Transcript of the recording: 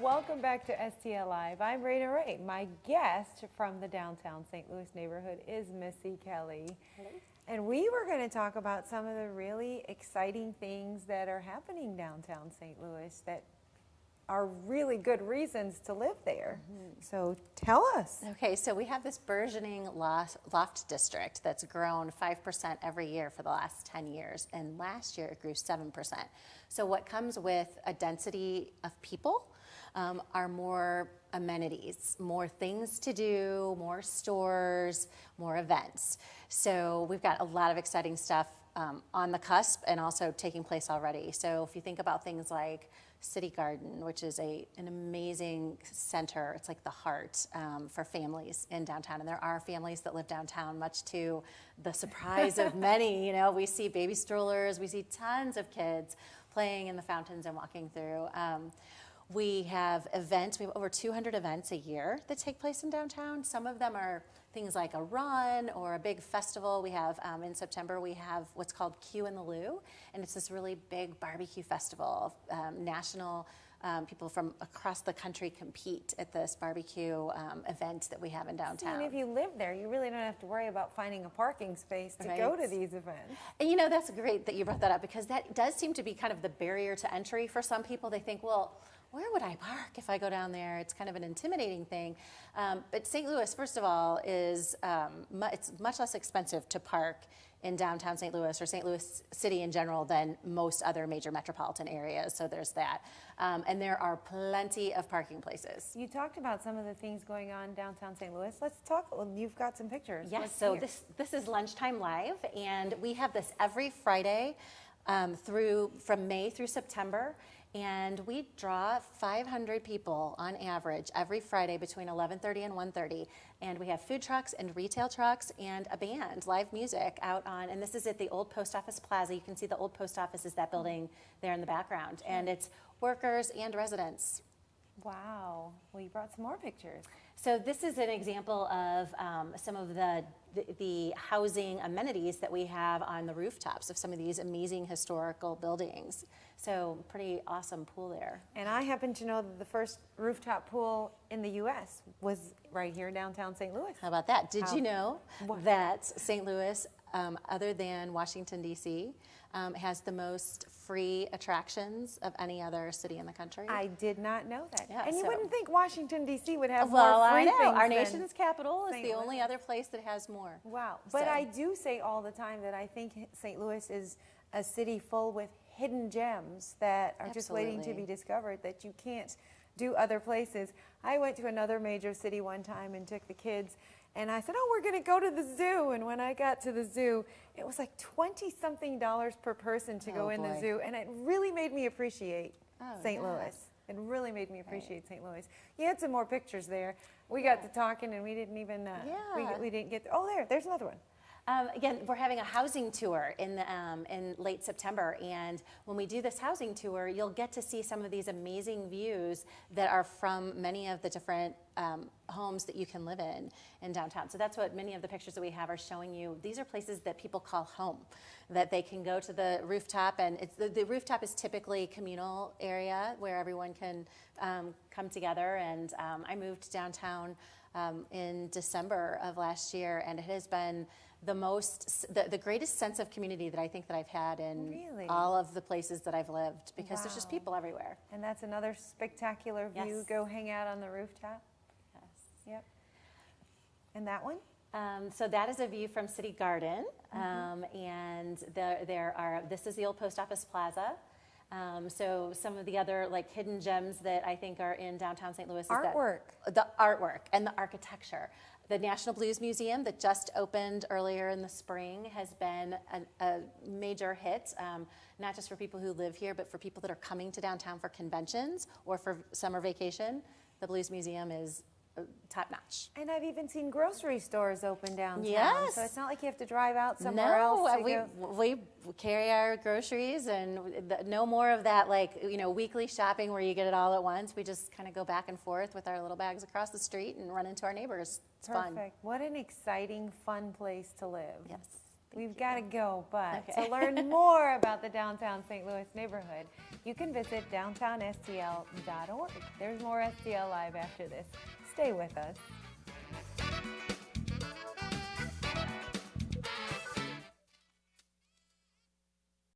Welcome back to STL Live. I'm Raynah Rey. My guest from the downtown St. Louis neighborhood is Missy Kelley. Hello. And we were going to talk about some of the really exciting things that are happening downtown St. Louis that are really good reasons to live there. So tell us. Okay, so we have this burgeoning loft district that's grown 5% every year for the last 10 years, and last year it grew 7%. So what comes with a density of people are more amenities, more things to do, more stores, more events. So we've got a lot of exciting stuff on the cusp and also taking place already. So if you think about things like City Garden, which is an amazing center. It's like the heart for families in downtown. And there are families that live downtown, much to the surprise of many. You know, we see baby strollers, we see tons of kids playing in the fountains and walking through. We have events. We have over 200 events a year that take place in downtown. Some of them are things like a run or a big festival. We have, in September, we have what's called Q in the Lou, and it's this really big barbecue festival. National people from across the country compete at this barbecue event that we have in downtown. And if you live there, you really don't have to worry about finding a parking space to go to these events. And you know, that's great that you brought that up, because that does seem to be kind of the barrier to entry for some people. They think, well, where would I park if I go down there? It's kind of an intimidating thing. But St. Louis, first of all, is it's much less expensive to park in downtown St. Louis or St. Louis City in general than most other major metropolitan areas. So there's that. And there are plenty of parking places. You talked about some of the things going on downtown St. Louis. Let's talk. Well, you've got some pictures. Yes, so this is Lunchtime Live, and we have this every Friday from May through September. And we draw 500 people on average every Friday between 11:30 and 1:30. And we have food trucks and retail trucks and a band, live music out on, and this is at the old Post Office Plaza. You can see the old post office is that building there in the background. And it's workers and residents. Wow. Well, you brought some more pictures. So this is an example of some of the housing amenities that we have on the rooftops of some of these amazing historical buildings. So pretty awesome pool there. And I happen to know that the first rooftop pool in the U.S. was right here in downtown St. Louis. How about that? Did you know that St. Louis, other than Washington, D.C., has the most free attractions of any other city in the country? I did not know that. Yeah, and you so- wouldn't think Washington, D.C. would have Well, more free I know. things Our than nation's capital is St. the only Louis. other place that has more. Wow. But So- I do say all the time that I think St. Louis is a city full with hidden gems that are just waiting to be Absolutely. discovered that you can't do other places. I went to another major city one time and took the kids, and I said, oh, we're going to go to the zoo. And when I got to the zoo, it was like $20-something per person to go in the boy. zoo, and it really made me appreciate St. yeah. Louis. It really made me appreciate St. Louis. You had some more pictures there. We got to talking, and we didn't even, we didn't get, there's another one. Again, we're having a housing tour in late September, and when we do this housing tour, you'll get to see some of these amazing views that are from many of the different homes that you can live in downtown. So that's what many of the pictures that we have are showing you. These are places that people call home, that they can go to the rooftop, and the rooftop is typically communal area where everyone can come together. And I moved downtown in December of last year, and it has been the greatest sense of community that I think that I've had in all of the places that I've lived, because there's just people everywhere. And that's another spectacular view. Yes. Go hang out on the rooftop. Yes. Yep. And that one? So that is a view from City Garden, and this is the old Post Office Plaza. So some of the other like hidden gems that I think are in downtown St. Louis is the artwork and the architecture. The National Blues Museum that just opened earlier in the spring has been a major hit, not just for people who live here, but for people that are coming to downtown for conventions or for summer vacation. The Blues Museum is top notch. And I've even seen grocery stores open downtown. Yes. So it's not like you have to drive out somewhere else. We carry our groceries, and no more of that weekly shopping where you get it all at once. We just kind of go back and forth with our little bags across the street and run into our neighbors. It's fun. Perfect. What an exciting, fun place to live. Yes. We've got to go, but Okay. to learn more about the downtown St. Louis neighborhood, you can visit downtownstl.org. There's more STL Live after this. Stay with us.